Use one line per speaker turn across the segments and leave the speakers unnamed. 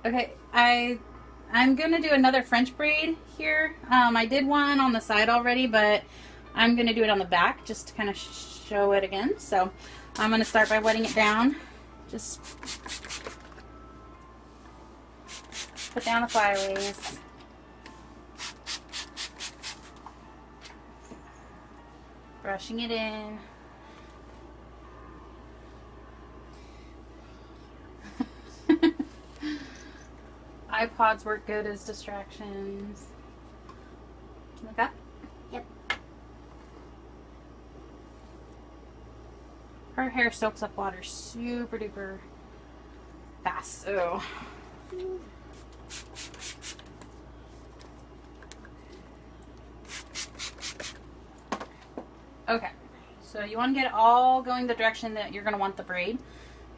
Okay, I'm gonna do another French braid here. I did one on the side already, but I'm gonna do it on the back just to kind of show it again. So I'm gonna start by wetting it down. Just put down the flyaways. Brushing it in. iPods work good as distractions. Like that?
Yep.
Her hair soaks up water super duper fast, so. Okay, so you want to get it all going the direction that you're going to want the braid.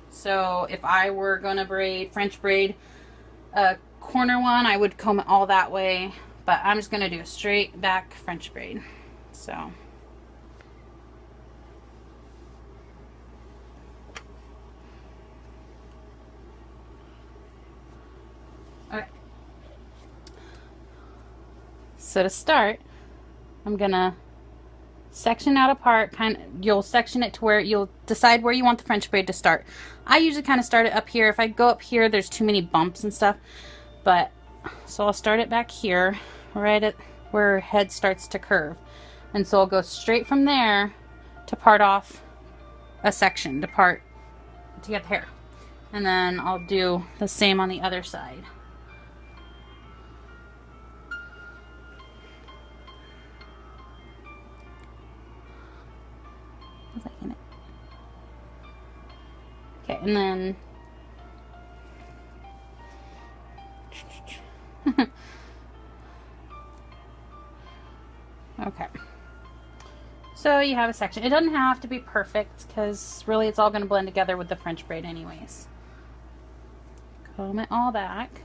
So if I were going to braid, French braid, a corner one, I would comb it all that way, but I'm just going to do a straight back French braid. So okay, so to start, I'm gonna section out a part. You'll section it to where you'll decide where you want the French braid to start. I usually kind of start it up here. If I go up here, there's too many bumps and stuff, but so I'll start it back here, right at where her head starts to curve, and so I'll go straight from there to part off a section to get the hair, and then I'll do the same on the other side. Okay, and then okay, so you have a section. It doesn't have to be perfect because really it's all going to blend together with the French braid anyways. Comb it all back.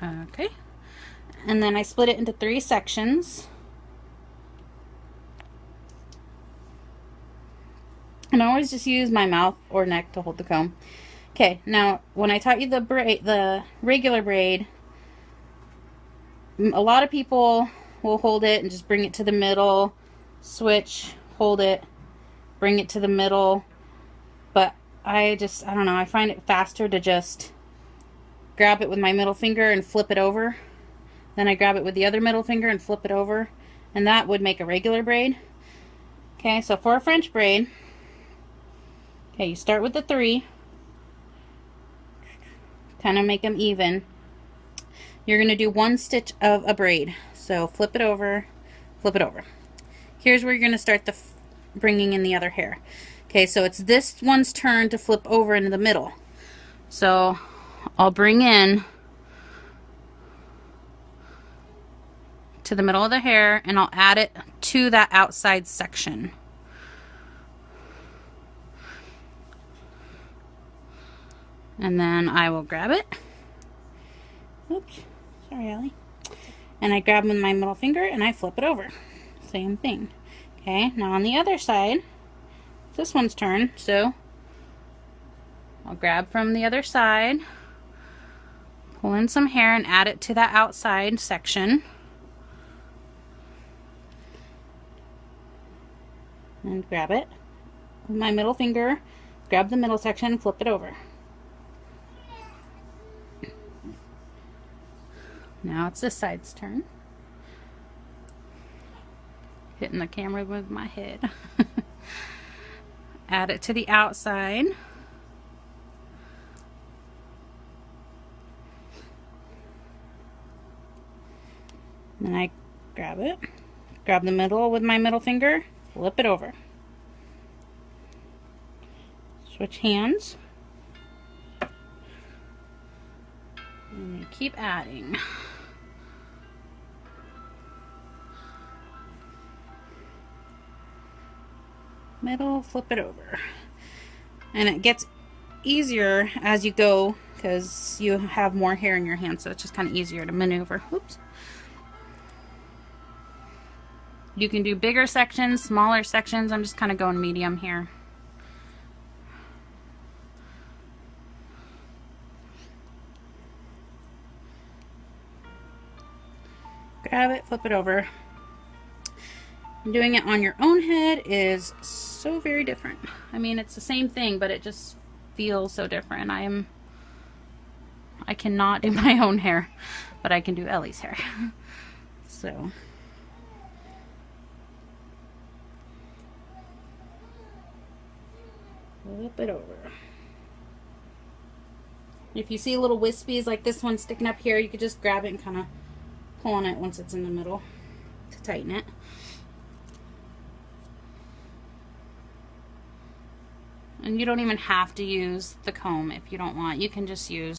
Okay, and then I split it into 3 sections. And I always just use my mouth or neck to hold the comb. Okay, now when I taught you the regular braid, a lot of people will hold it and just bring it to the middle, switch, hold it, bring it to the middle. But I don't know, I find it faster to just grab it with my middle finger and flip it over. Then I grab it with the other middle finger and flip it over. And that would make a regular braid. Okay, so for a French braid, okay, you start with the 3. Kind of make them even. You're going to do 1 stitch of a braid. So flip it over, flip it over. Here's where you're going to start bringing in the other hair. Okay, so it's this one's turn to flip over into the middle. So I'll bring in to the middle of the hair and I'll add it to that outside section. And then I will grab it. Oops, sorry, Ellie. And I grab with my middle finger and I flip it over. Same thing. Okay, now on the other side, it's this one's turn, so I'll grab from the other side, pull in some hair and add it to that outside section. And grab it with my middle finger, grab the middle section and flip it over. Now it's this side's turn. Hitting the camera with my head. Add it to the outside. Then I grab it. Grab the middle with my middle finger, flip it over. Switch hands. And you keep adding. Middle, flip it over. And it gets easier as you go because you have more hair in your hand, so it's just kind of easier to maneuver. Oops. You can do bigger sections, smaller sections. I'm just kind of going medium here. grab it, flip it over. Doing it on your own head is so very different. I mean, it's the same thing, but it just feels so different. I cannot do my own hair, but I can do Ellie's hair. So flip it over. If you see little wispies like this one sticking up here, you could just grab it and kind of pull on it once it's in the middle to tighten it. And you don't even have to use the comb if you don't want. You can just use